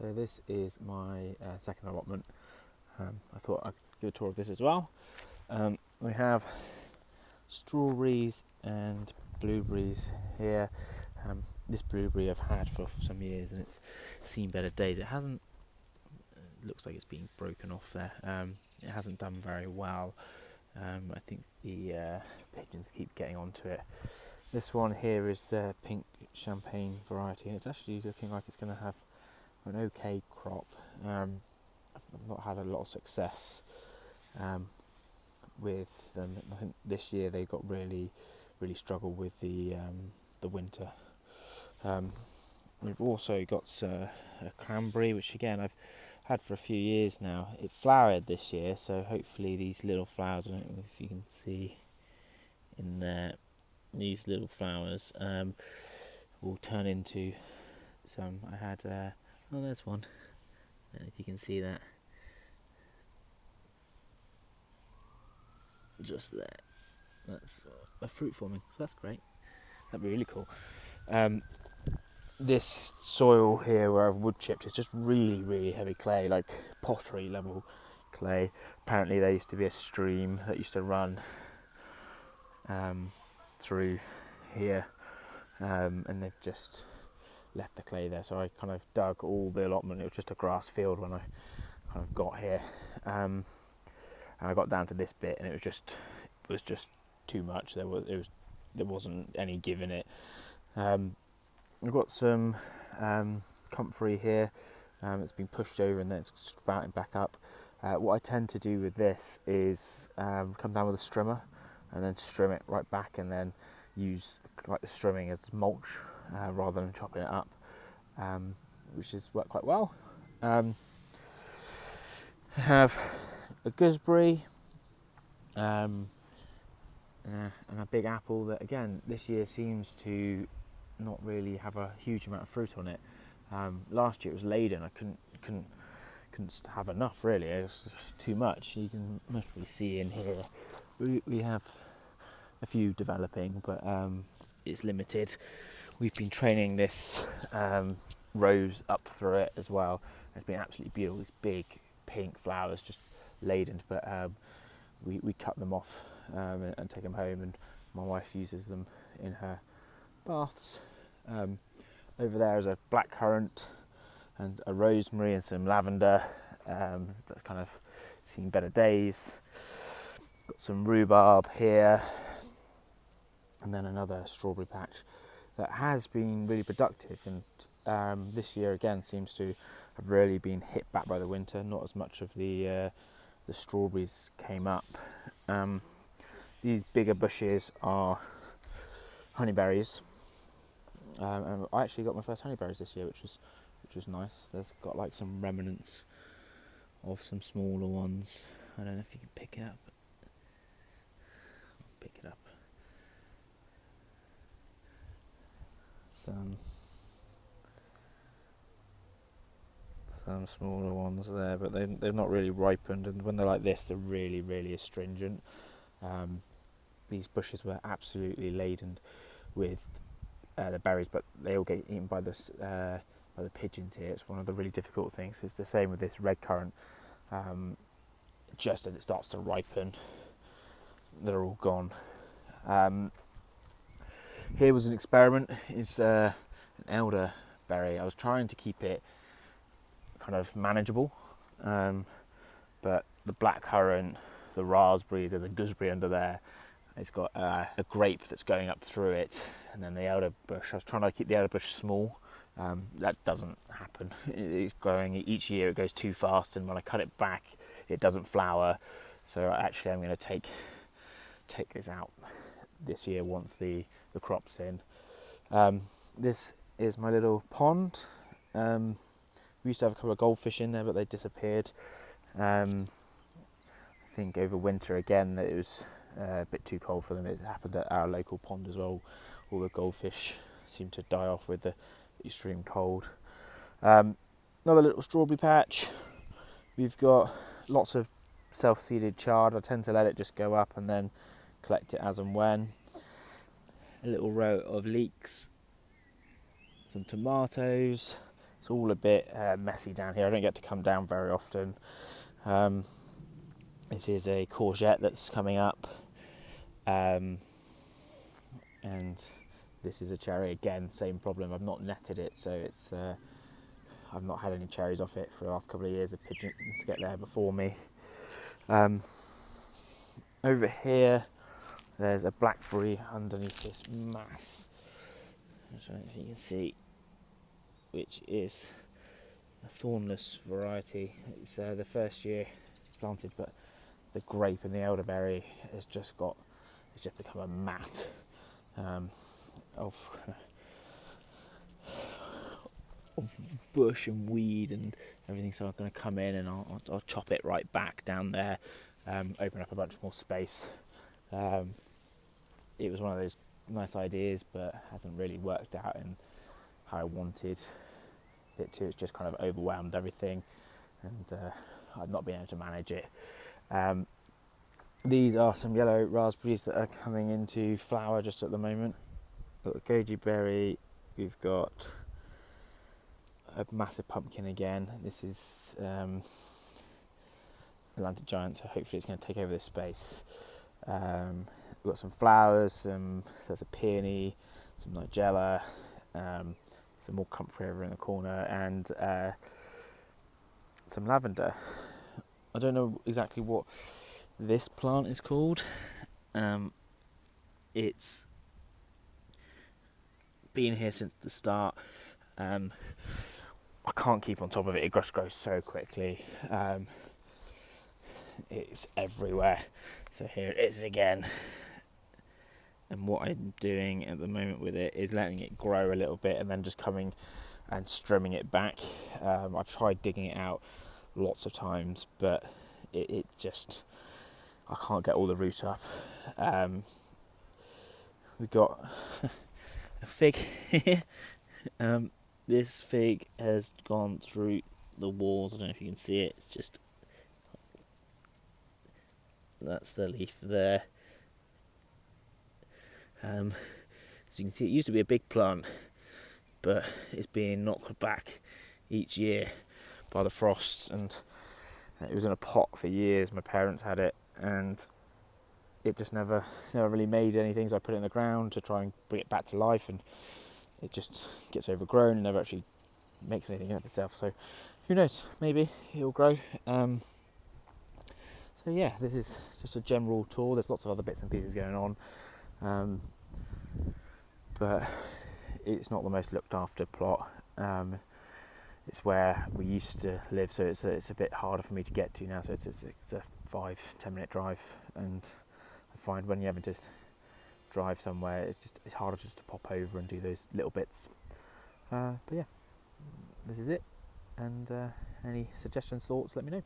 So this is my second allotment. I thought I'd give a tour of this as well. We have strawberries and blueberries here. This blueberry I've had for some years and it's seen better days. It hasn't, looks like it's been broken off there. It hasn't done very well. I think the pigeons keep getting onto it. This one here is the pink champagne variety and it's actually looking like it's going to have an okay crop. I've not had a lot of success with them. I think this year they got really struggled with the winter. We've also got a cranberry, which again I've had for a few years now. It flowered this year, so hopefully these little flowers, I don't know if you can see in there, these little flowers will turn into some. I had oh, there's one. I don't know if you can see that. Just there. That's a fruit forming, so that's great. That'd be really cool. This soil here where I've wood chipped is just really heavy clay, like pottery level clay. Apparently there used to be a stream that used to run through here, and they've just left the clay there, so I kind of dug all the allotment. It was just a grass field when I kind of got here, and I got down to this bit and it was just too much. There wasn't any give in it. We've got some comfrey here. It's been pushed over and then it's sprouting back up. What I tend to do with this is come down with a strimmer and then strim it right back, and then use like the strimming as mulch rather than chopping it up, which has worked quite well. I have a gooseberry and a big apple that again this year seems to not really have a huge amount of fruit on it. Last year it was laden. I couldn't have enough really. It was just too much. You can mostly see in here we have a few developing, but it's limited. We've been training this rose up through it as well. It's been absolutely beautiful. These big pink flowers just laden, but we cut them off and take them home, and my wife uses them in her baths. Over there is a blackcurrant and a rosemary and some lavender that's kind of seen better days. Got some rhubarb here, and then another strawberry patch that has been really productive, and this year again seems to have really been hit back by the winter. Not as much of the strawberries came up. These bigger bushes are honeyberries, and I actually got my first honeyberries this year, which was nice. There's got like some remnants of some smaller ones. I don't know if you can pick it up. Pick it up. Some smaller ones there, but they're not really ripened, and when they're like this, they're really astringent. These bushes were absolutely laden with the berries, but they all get eaten by the pigeons here. It's one of the really difficult things. It's the same with this red currant. Just as it starts to ripen, they're all gone. Here was an experiment. It's an elderberry. I was trying to keep it kind of manageable, but the blackcurrant, the raspberries, there's a gooseberry under there. It's got a grape that's going up through it, and then the elderbush. I was trying to keep the elderbush small. That doesn't happen. It's growing each year. It goes too fast, and when I cut it back, it doesn't flower. So actually, I'm going to take this out this year once the crop's in. This is my little pond. We used to have a couple of goldfish in there, but they disappeared. I think over winter again that it was a bit too cold for them. It happened at our local pond as well. All the goldfish seemed to die off with the extreme cold. Another little strawberry patch. We've got lots of self-seeded chard. I tend to let it just go up and then collect it as and when. A little row of leeks, some tomatoes, It's all a bit messy down here. I don't get to come down very often. This is a courgette that's coming up, and this is a cherry again. Same problem. I've not netted it, so it's I've not had any cherries off it for the last couple of years. The pigeons get there before me. Over here, there's a blackberry underneath this mass. I don't know if you can see, which is a thornless variety. It's the first year planted, but the grape and the elderberry it's just become a mat of bush and weed and everything. So I'm going to come in and I'll chop it right back down there, open up a bunch more space. It was one of those nice ideas, but hasn't really worked out in how I wanted it to. It's just kind of overwhelmed everything, and I've not been able to manage it. These are some yellow raspberries that are coming into flower just at the moment. We've got goji berry, we've got a massive pumpkin again. This is Atlantic Giant, so hopefully it's going to take over this space. We've got some flowers, so there's a peony, some nigella, some more comfrey over in the corner, and some lavender. I don't know exactly what this plant is called. It's been here since the start. I can't keep on top of it. It just grows so quickly. It's everywhere. So here it is again. And what I'm doing at the moment with it is letting it grow a little bit and then just coming and trimming it back. I've tried digging it out lots of times, but it just, I can't get all the root up. We've got a fig here. This fig has gone through the walls. I don't know if you can see it. It's just, that's the leaf there. As you can see, it used to be a big plant, but it's being knocked back each year by the frosts, and it was in a pot for years. My parents had it, and it just never really made anything. So I put it in the ground to try and bring it back to life, and it just gets overgrown and never actually makes anything of itself. So who knows, maybe it'll grow. So yeah, this is just a general tour. There's lots of other bits and pieces going on, but it's not the most looked after plot. It's where we used to live, so it's a bit harder for me to get to now. So it's a 5-10 minute drive, and I find when you're having to drive somewhere, it's harder just to pop over and do those little bits. But yeah, this is it. And any suggestions, thoughts, let me know.